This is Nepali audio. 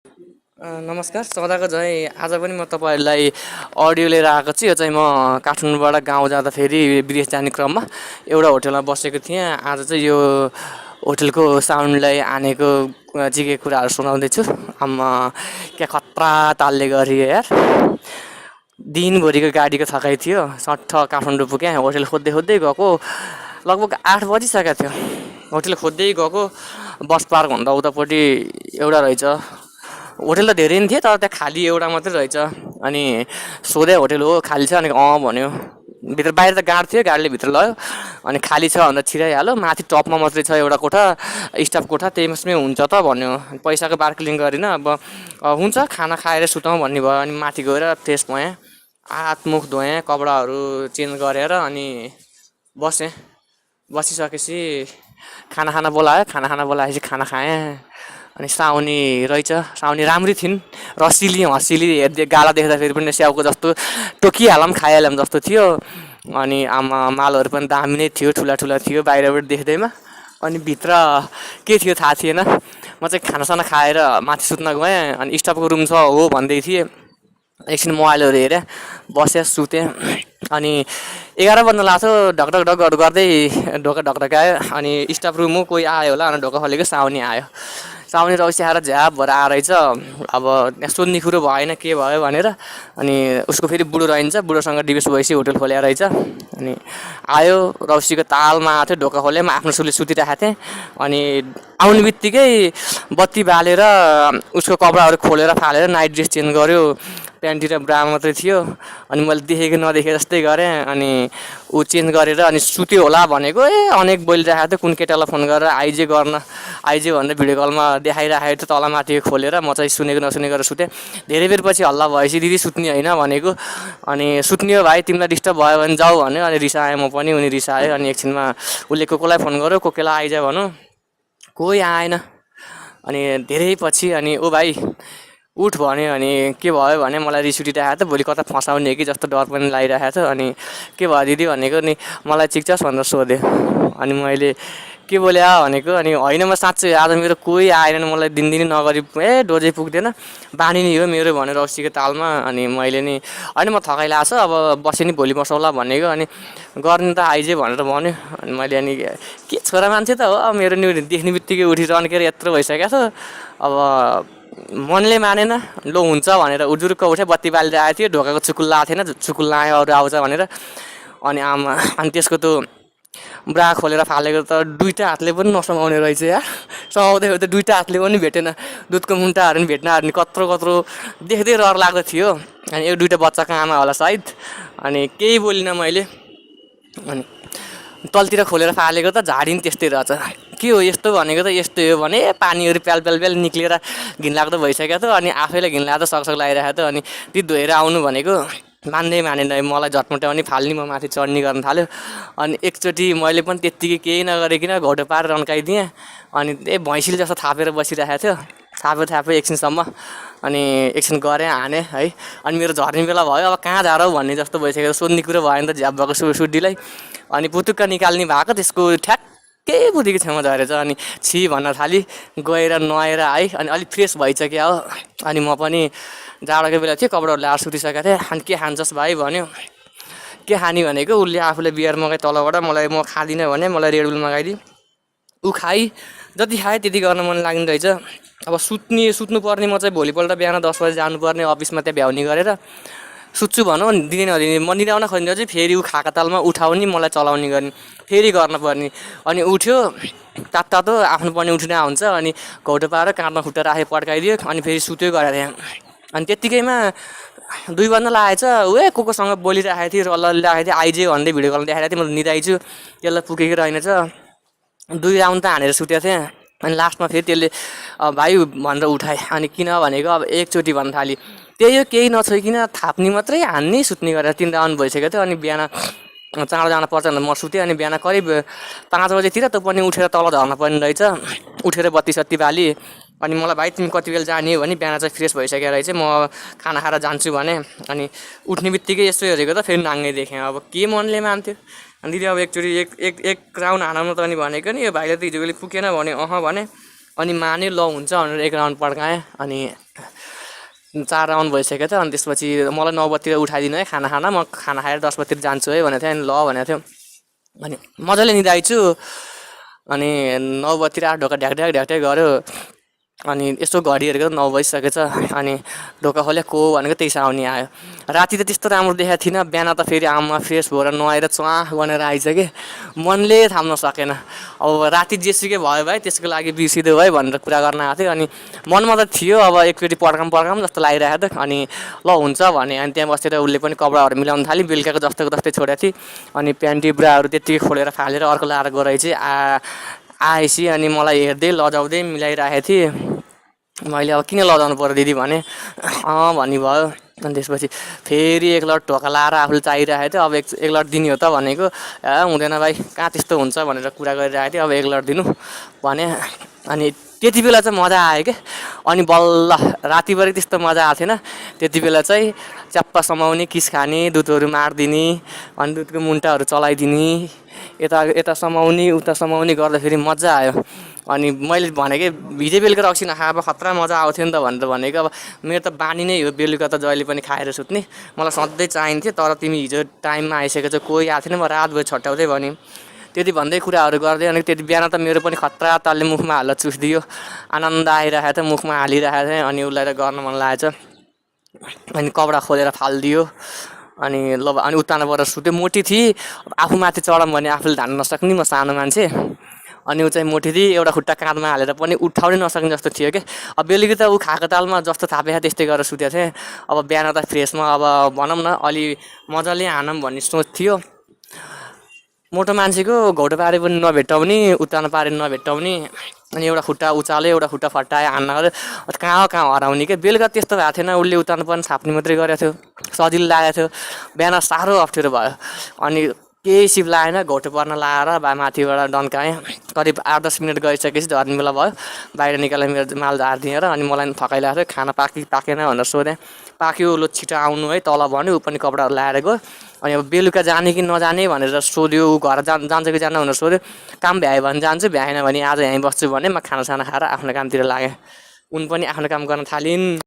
नमस्कार सदाको झै आज पनि म तपाईँहरूलाई अडियो लिएर आएको छु। यो चाहिँ म काठमाडौँबाट गाउँ जाँदाखेरि विदेश जाने क्रममा एउटा होटलमा बसेको थिएँ। आज चाहिँ यो होटलको साउन्डलाई आनेको जिकेको कुराहरू सुनाउँदैछु। आम्मा क्या खतरा तालले गरी यार, दिनभरिको गाडीको थकाइ थियो। सट्ट काठमाडौँ पुगेँ। होटल खोज्दै खोज्दै गएको लगभग 8 बजिसकेको थियो। होटल खोज्दै गएको बस पार्क भन्दा उतापट्टि एउटा रहेछ। होटल त धेरै नै थिए तर त्यहाँ खाली एउटा मात्रै रहेछ। अनि सोधेँ होटल हो खाली छ? अनि भन्यो। भित्र बाहिर त गार्ड थियो, गार्डले भित्र लग्यो। अनि खाली छ भन्दा छिराइहाल्यो। माथि टपमा मात्रै छ एउटा कोठा, स्टाफ कोठा, त्यसमै हुन्छ त भन्यो। पैसाको बार्गेनिङ गरिनँ। अब हुन्छ खाना खाएर सुतौँ भन्ने भयो। अनि माथि गएर फ्रेस भएँ, हात मुख धोएँ, कपडाहरू चेन्ज गरेर अनि बसेँ। बसिसकेपछि खाना बोलायो। खाना बोलाएपछि खाना खाएँ। अनि साउनी रहेछ, साउनी राम्री थिइन्, रसिली हँसिली, हेर्दै गाला देख्दाखेरि पनि स्याउको जस्तो टोकिहालौँ खाइहालौँ जस्तो थियो। अनि आमा मालहरू पनि दामी नै थियो, ठुला ठुला थियो बाहिरबाट देख्दैमा। अनि भित्र के थियो थाहा थिएन। म चाहिँ खानासाना खाएर माथि सुत्न गएँ। अनि स्टाफको रुम छ हो भन्दै थिएँ। एकछिन मोबाइलहरू हेरेँ, बसेँ, सुतेँ। अनि 11 बज्न लाग्थ्यो। ढकढक ढक गर्दै ढोका ढकढकायो। अनि स्टाफ रुम हो, कोही आयो होला, अनि ढोका खोलेको साउनी आयो। साउनी रौसी आएर झ्याप भएर आएछ। अब त्यहाँ सोध्ने कुरो भएन के भयो भनेर। अनि उसको फेरि बुढो रहन्छ, बुढोसँग डिभोर्स भएपछि होटल खोल्या रहेछ। अनि आयो, रौसीको तालमा आएको थियो। ढोका खोलेँ, म आफ्नो सुले सुतिरहेको थिएँ। अनि आउने बित्तिकै बत्ती बालेर उसको कपडाहरू खोलेर फालेर नाइट ड्रेस चेन्ज गर्यो। प्यान्टी र ब्रा मात्रै थियो। अनि मैले देखेको नदेखेको जस्तै गरेँ। अनि ऊ चेन्ज गरेर अनि सुत्यो होला भनेको अनेक बोलिरहेको थियो। कुन केटालाई फोन गरेर आइजे गर्न, आइजे भनेर भिडियो कलमा देखाइरहेको थियो तलमाथि खोलेर। म चाहिँ सुनेको नसुनेको गरेर सुतेँ। धेरै बेरपछि हल्ला भएपछि दिदी सुत्ने होइन भनेको। अनि सुत्ने हो भाइ, तिमीलाई डिस्टर्ब भयो भने जाऊ भन्यो। अनि रिसाएँ म पनि, उनी रिसायो। अनि एकछिनमा उसले कोलाई फोन गर्यो, कोकेला आइज भनौँ, कोही आएन। अनि धेरै पछि अनि ओ भाइ उठ भन्यो। अनि के भयो भने मलाई रिस उठिरहेको थियो, भोलि कता फसाउने कि जस्तो डर पनि लागिरहेको थियो। अनि के भयो दिदी भनेको, नि मलाई चिक्छस् भनेर सोध्यो। अनि मैले के बोल्या भनेको। अनि होइन म साँच्चै आज मेरो कोही आएन, मलाई दिनदिनै नगरी डोजै पुग्दैन, बानी नि हो मेरो भनेर रौसीको तालमा। अनि मैले नि होइन म थकाइ लाग्छ, अब बसेँ नि भोलि बसौँला भनेको। अनि गर्ने त आइज भनेर भन्यो। अनि मैले अनि के छोरा मान्छे त हो, अब मेरो नि देख्ने बित्तिकै उठिरहन्केर यत्रो भइसकेको छ। अब मनले मानेन। लो हुन्छ भनेर उजुरुक्क उठ्यो। बत्ती बालिरहेको थियो, ढोकाको चुकुल्ला आएको थिएन, चुकुल्ला आयो अरू आउँछ भनेर। अनि आमा, अनि त्यसको त ब्रा खोलेर फालेको त दुइटा हातले पनि नसमाउने रहेछ यार। समाउँदै त दुइटा हातले पनि भेटेन, दुधको मुन्टाहरू पनि भेट्न आँट्ने कत्रो कत्रो देख्दै रहर लाग्दो थियो। अनि एक दुइटा बच्चाको आमा होला सायद। अनि केही बोलिनँ मैले। अनि तलतिर खोलेर फालेको त झाडी नि त्यस्तै रहेछ। के हो यस्तो भनेको त यस्तै हो भने पानीहरू प्याल प्याल प्याल निक्लेर घिनलाग्दो भइसकेको थियो। अनि आफैलाई घिनलाग्दो सकसक लागिरहेको थियो। अनि ती धोएर आउनु भनेको मान्दै मानेन। मलाई झट्मट्याउने फाल्ने, म माथि चढ्ने गर्न थाल्यो। अनि एकचोटि मैले पनि त्यत्तिकै केही नगरिकन घोटो पारेर रन्काइदिएँ। अनि भैँसीले जस्तो थापेर बसिरहेको थियो, थापे एकछिनसम्म। अनि एकछिन गरेँ, हानेँ है। अनि मेरो झर्ने बेला भयो। अब कहाँ झारौ भन्ने जस्तो भइसक्यो। सोध्ने कुरो भयो नि त झ्याप भएको सुड्डीलाई। अनि पुतुक्क निकाल्ने भएको, त्यसको ठ्याक्कै बुद्धीको छेउमा झरेछ। अनि छि भन्न थाली, गएर नुहाएर आएँ। अनि अलिक फ्रेस भइसक्यो हो। अनि म पनि जाडोको बेला थियो, कपडाहरू ल्याएर सुतिसकेको थिएँ। अनि के खान्छस् भाइ भन्यो। के खाने भनेको, उसले आफूले बियर मगाइ तलबाट, मलाई म खाँदिनँ भने मलाई रेड बुल मगाइदियो। ऊ खाइ, जति खाएँ त्यति गर्न मन लाग्ने रहेछ। अब सुत्नुपर्ने म चाहिँ भोलिपल्ट बिहान 10 बजी जानुपर्ने अफिसमा, त्यहाँ भ्याउनी गरेर सुत्छु भनौँ दिने नदिने। म निदाउन खोज्ने चाहिँ फेरि ऊ खाएको तालमा उठाउने, मलाई चलाउने गर्ने, फेरि गर्न पर्ने। अनि उठ्यो तातो आफ्नो पनि उठिने हुन्छ। अनि घौटो पाएर काँधमा खुट्टा राखेर पड्काइदियो। अनि फेरि सुत्यो गरेर थिएँ। अनि त्यत्तिकैमा 2 बज्न लागेछ। कोसँग बोलिरहेको थिएँ, रल्लले राखेको थिएँ, आइजे भन्दै भिडियो कलमा देखाइरहेको थिएँ। म निदाइछु, त्यसलाई पुगेको रहेनछ। 2 राउन्ड त हानेर सुतेको थिएँ। अनि लास्टमा फेरि त्यसले भाइ भनेर उठाएँ। अनि किन भनेको, अब एकचोटि भन्न थाली, त्यही हो केही नछोइकन थाप्ने मात्रै, हान्ने सुत्ने गरेर 3 राउन्ड भइसकेको थियो। अनि बिहान चाँडो जानु पर्छ भनेर म सुतेँ। अनि बिहान करिब 5 बजेतिर त पनि उठेर तल झर्न पर्ने रहेछ। उठेर बत्ती सत्ती बाली। अनि मलाई भाइ तिमी कति बेला जाने हो भने, बिहान चाहिँ फ्रेस भइसकेको रहेछ, म खाना खाएर जान्छु भने। अनि उठ्ने बित्तिकै यसो हेरेको त फेरि नाङ्गै देखेँ। अब के मनले मान्थ्यो। अनि दिदी अब एकचोटि एक राउन्ड हानमा त अनि भनेको नि, यो भाइले त हिजोले पुगेन भने भने। अनि माने ल हुन्छ भनेर 1 राउन्ड पड्काएँ अनि 4 राउन्ड भइसकेको थियो अनि त्यसपछि मलाई 9 बजीतिर उठाइदिनु है खाना खान म खाना खाएर 10 बजीतिर जान्छु है भनेको थिएँ अनि ल भनेको थियो अनि मजाले निदाइछु अनि 9 बजीतिर ढोका ढ्याक ढ्याक गऱ्यो अनि यसो घडी हेरेको 9 बजिसकेछ अनि ढोका खोले को भनेको त्यही साउनी आयो राति त त्यस्तो राम्रो देखाएको थिइनँ बिहान त फेरि आमा फ्रेस भएर नुहाएर च्वाह भनेर आइज के मनले थाम्न सकेन अब राति जेसुकै भयो भाइ त्यसको लागि बिर्सिदियो है भनेर कुरा गर्न आएको थियो अनि मनमा त थियो अब एकचोटि पड्काम जस्तो लागिरहेको थियो अनि ल हुन्छ भने अनि त्यहाँ बसेर उसले पनि कपडाहरू मिलाउन थाल्यो बेलुकाको जस्तोको जस्तै छोडेको थिएँ अनि प्यान्टी ब्राहरू त्यत्तिकै खोलेर फालेर अर्को लाएर गएर चाहिँ आएपछि अनि मलाई हेर्दै लजाउँदै मिलाइरहेको थिएँ मैले अब किन लजाउनु पर्यो दिदी भने भन्ने भयो अनि त्यसपछि फेरि एक लट ढोका लाएर आफूले चाहिरहेको थियो अब एक लट दिने हो त भनेको हुँदैन भाइ कहाँ त्यस्तो हुन्छ भनेर कुरा गरिरहेको थिएँ अब एक लट दिनु भने अनि त्यति बेला चाहिँ मजा आयो क्या अनि बल्ल रातिभरि त्यस्तो मजा आएको थिएन त्यति बेला चाहिँ च्याप्पा समाउने किस खाने दुधहरू मारिदिने अनि दुधको मुन्टाहरू चलाइदिने यता समाउने उता समाउने गर्दाखेरि मजा आयो अनि मैले भनेकै हिजो बेलुका रक्सी नखाएर खतरा मजा आउँथ्यो नि त भनेर भनेको अब मेरो त बानी नै हो बेलुका त जहिले पनि खाएर सुत्ने मलाई सधैँ चाहिन्थ्यो तर तिमी हिजो टाइममा आइसकेको छ कोही आएको थिएन म रातभरि छट्याउँदै भने त्यति भन्दै कुराहरू गर्दै अनि त्यति बिहान त मेरो पनि खतरा तालले मुखमा हाल्न चुस्दियो आनन्द आइरहेको थियो मुखमा हालिरहेको थिएँ अनि उसलाई त गर्न मन लागेछ अनि कपडा खोलेर फालिदियो अनि ल अनि उत्तानबाट सुत्यो मोटी थिएँ आफू माथि चढाउँ भने आफूले धान्न नसक्ने म सानो मान्छे अनि ऊ चाहिँ मोटी थिएँ एउटा खुट्टा काँधमा हालेर पनि उठाउनै नसक्ने जस्तो थियो क्या अब बेलुकी त ऊ खाएको तालमा जस्तो थापेको त्यस्तै गरेर सुतेको थिएँ अब बिहान त फ्रेसमा अब भनौँ न अलि मजाले हानौँ भन्ने सोच थियो मोटो मान्छेको घौटो पारे पनि नभेट्टाउने उत्तानो पारे नभेट्टाउने अनि एउटा खुट्टा उचाल्यो एउटा खुट्टा फट्टायो हान्न गऱ्यो कहाँ हराउने क्या बेलुका त्यस्तो भएको थिएन उसले उत्तानो पनि छाप्ने मात्रै गरेको थियो सजिलो लागेको थियो बिहान साह्रो अप्ठ्यारो भयो अनि केही सिप लागेन घौटो पर्न लाएर माथिबाट डन्काएँ करिब 8-10 मिनट गइसकेपछि झर्ने बेला भयो बाहिर निकालेर मेरो माल झारिदिएर अनि मलाई थकाइरहेको थियो खाना पाकेन भनेर सोधेँ पाक्यो लु छिटो आउनु है तल भन्यो ऊ पनि कपडाहरू लाएर गयो अनि अब बेलुका जाने कि नजाने भनेर सोध्यो ऊ घर जान्छ कि जान भनेर सोध्यो काम भ्यायो भने जान्छु भ्याएन भने आज यहीँ बस्छु भने म खानासाना खाएर आफ्नो कामतिर लागेँ उनी पनि आफ्नो काम गर्न थालिन्।